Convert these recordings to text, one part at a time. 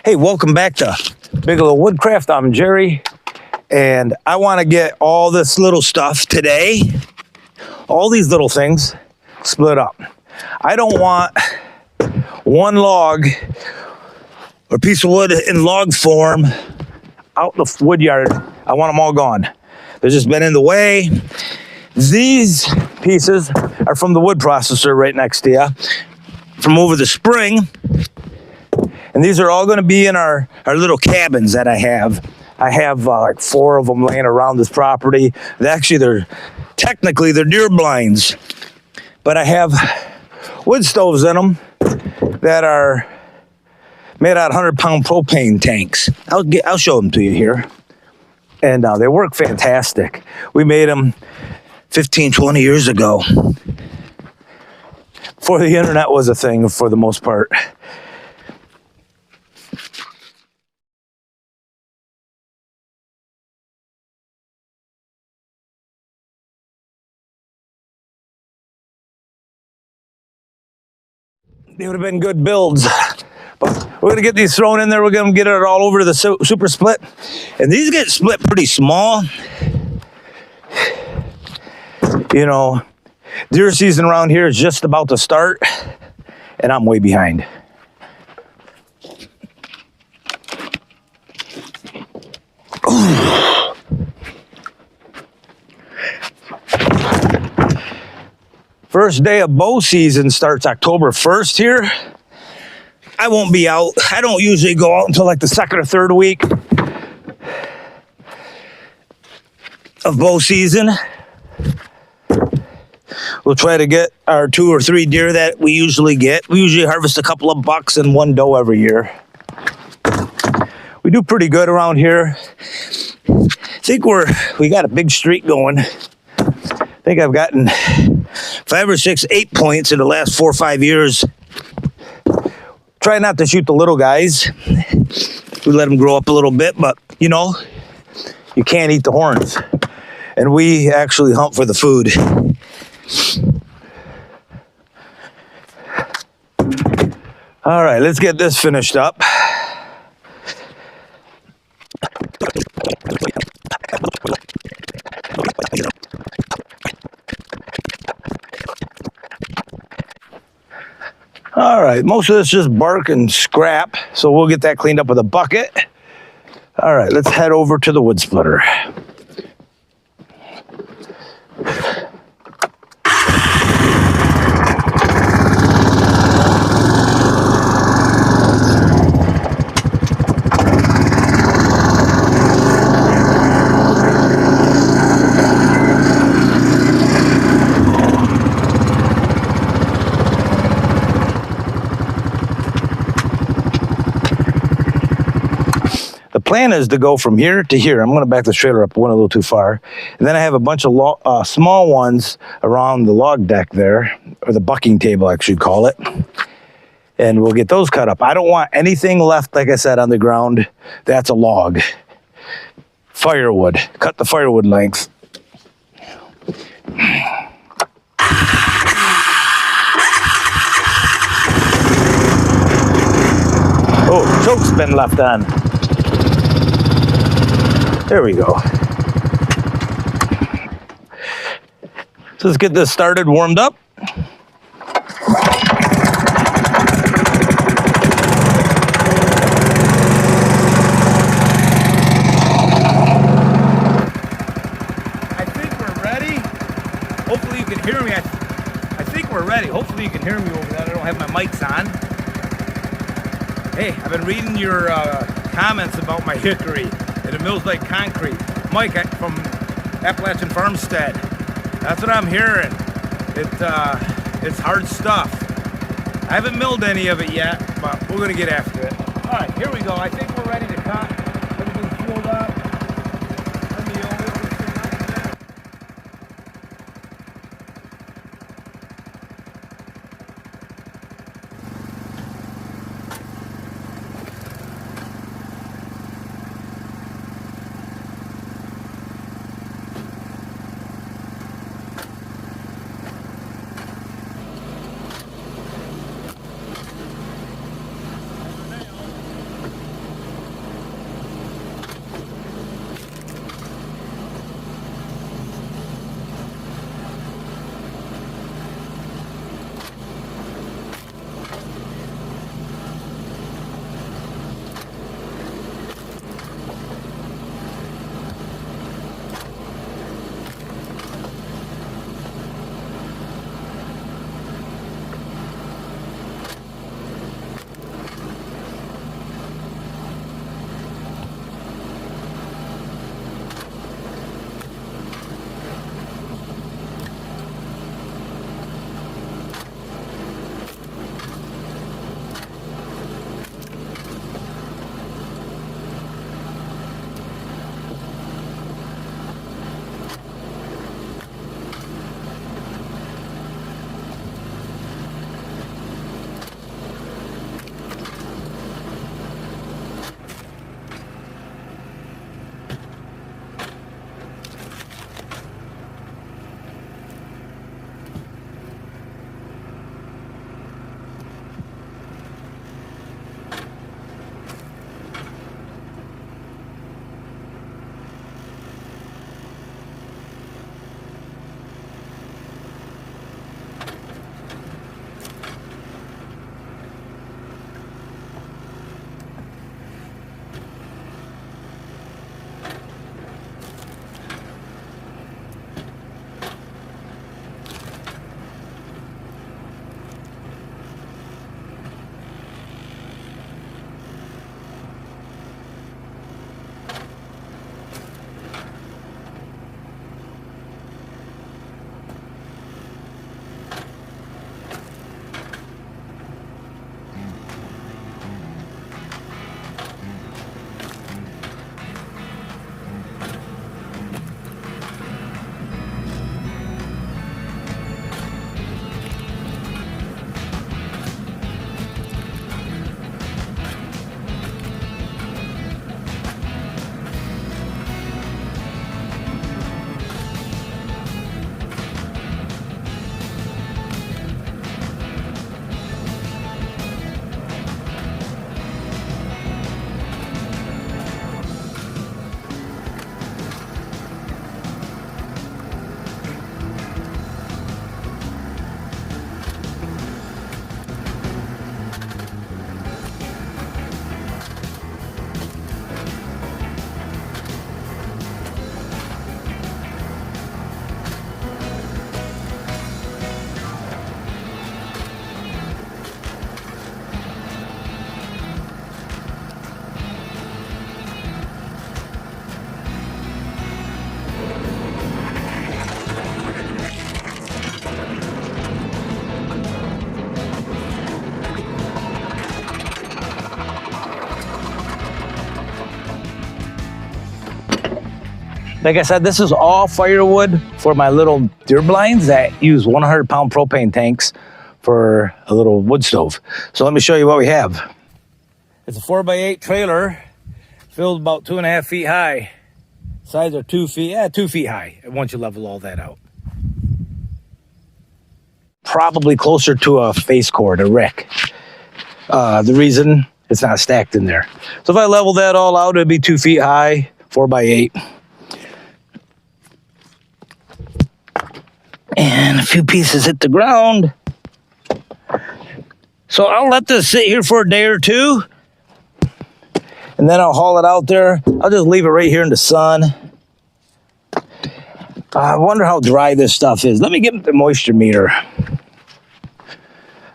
Hey, welcome back to Bigelow Woodcraft. I'm Jerry, and I want to get all this little stuff today, all these little things, split up. I don't want one log or piece of wood in log form out the woodyard. I want them all gone. They've just been in the way. These pieces are from the wood processor right next to you from over the spring. And these are all going to be in our little cabins that I have. I have like 4 of them laying around this property. They're technically deer blinds, but I have wood stoves in them that are made out of 100-pound propane tanks. I'll show them to you here. And they work fantastic. We made them 15, 20 years ago, before the internet was a thing for the most part. They would have been good builds, but we're going to get these thrown in there. We're going to get it all over to the SuperSplit, and these get split pretty small. You know, deer season around here is just about to start, and I'm way behind. First day of bow season starts October 1st here. I won't be out. I don't usually go out until like the 2nd or 3rd week of bow season. We'll try to get our 2 or 3 deer that we usually get. We usually harvest a couple of bucks and 1 doe every year. We do pretty good around here. I think we got a big streak going. I think I've gotten 5 or 6 8 points in the last 4 or 5 years. Try not to shoot the little guys. We let them grow up a little bit, but you know, you can't eat the horns. And we actually hunt for the food. All right, let's get this finished up. All right, most of this is just bark and scrap, so we'll get that cleaned up with a bucket. All right, let's head over to the wood splitter. The plan is to go from here to here. I'm going to back the trailer up, went a little too far. And then I have a bunch of small ones around the log deck there, or the bucking table, I should call it. And we'll get those cut up. I don't want anything left, like I said, on the ground. That's a log. Firewood. Cut the firewood length. Oh, choke's been left on. There we go. So let's get this started, warmed up. I think we're ready. Hopefully you can hear me. I think we're ready. Hopefully you can hear me over that. I don't have my mics on. Hey, I've been reading your comments about my hickory. It mills like concrete. Mike from Appalachian Farmstead. That's what I'm hearing. It's hard stuff. I haven't milled any of it yet, but we're gonna get after it. All right, here we go. I think we're ready to cut. Everything's fueled up. Like I said, this is all firewood for my little deer blinds that use 100-pound propane tanks for a little wood stove. So let me show you what we have. It's a 4x8 trailer filled about 2.5 feet high. Sides are 2 feet, 2 feet high once you level all that out. Probably closer to a face cord, a rick. The reason it's not stacked in there. So if I level that all out, it'd be 2 feet high, 4x8. And a few pieces hit the ground. So I'll let this sit here for a day or two. And then I'll haul it out there. I'll just leave it right here in the sun. I wonder how dry this stuff is. Let me get the moisture meter.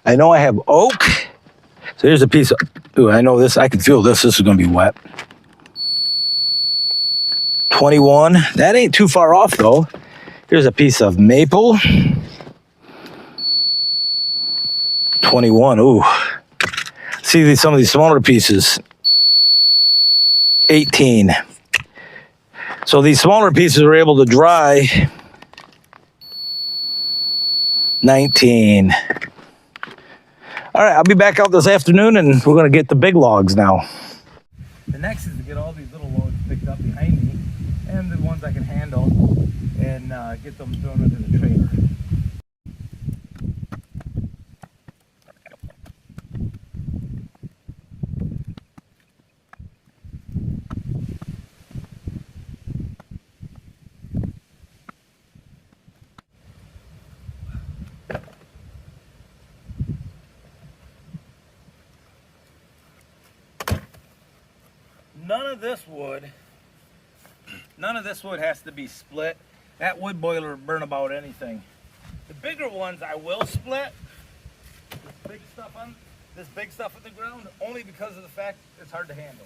I know I have oak. So here's a piece of, ooh, I know this, I can feel this. This is gonna be wet. 21, that ain't too far off though. Here's a piece of maple. 21, ooh. See some of these smaller pieces. 18. So these smaller pieces are able to dry. 19. All right, I'll be back out this afternoon and we're gonna get the big logs now. The next is to get all these little logs picked up behind me and the ones I can handle and get them thrown into the trailer. None of this wood has to be split. That wood boiler will burn about anything. The bigger ones I will split. This big stuff on the ground, only because of the fact it's hard to handle.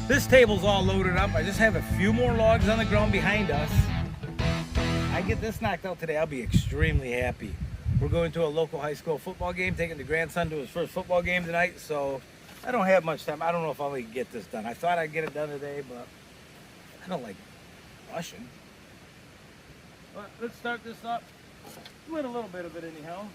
This table's all loaded up. I just have a few more logs on the ground behind us. I get this knocked out today, I'll be extremely happy. We're going to a local high school football game, taking the grandson to his first football game tonight, so I don't have much time. I don't know if I'll even get this done. I thought I'd get it done today, but I don't like rushing. But let's start this up with a little bit of it anyhow.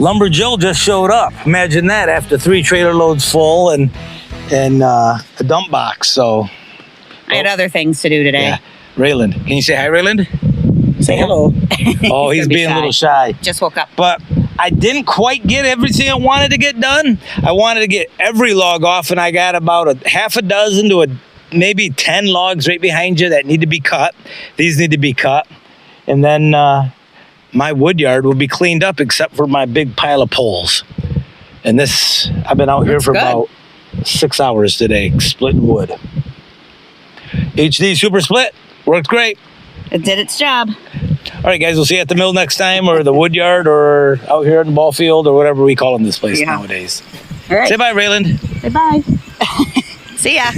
Lumber Joe just showed up. Imagine that, after 3 trailer loads full and a dump box. So I had other things to do today. yeah. Rayland, can you say hi, Rayland? Say hello. Oh, he's being a little shy. Just woke up. But I didn't quite get everything I wanted to get done. I wanted to get every log off, and I got about a half a dozen to maybe 10 logs right behind you that need to be cut. These need to be cut. And then my wood yard will be cleaned up except for my big pile of poles. And this, I've been out here for about 6 hours today, splitting wood. HD Super Split, worked great. It did its job. All right, guys, we'll see you at the mill next time, or the wood yard, or out here in the ball field, or whatever we call in this place nowadays. All right. Say bye, Rayland. Say bye. See ya.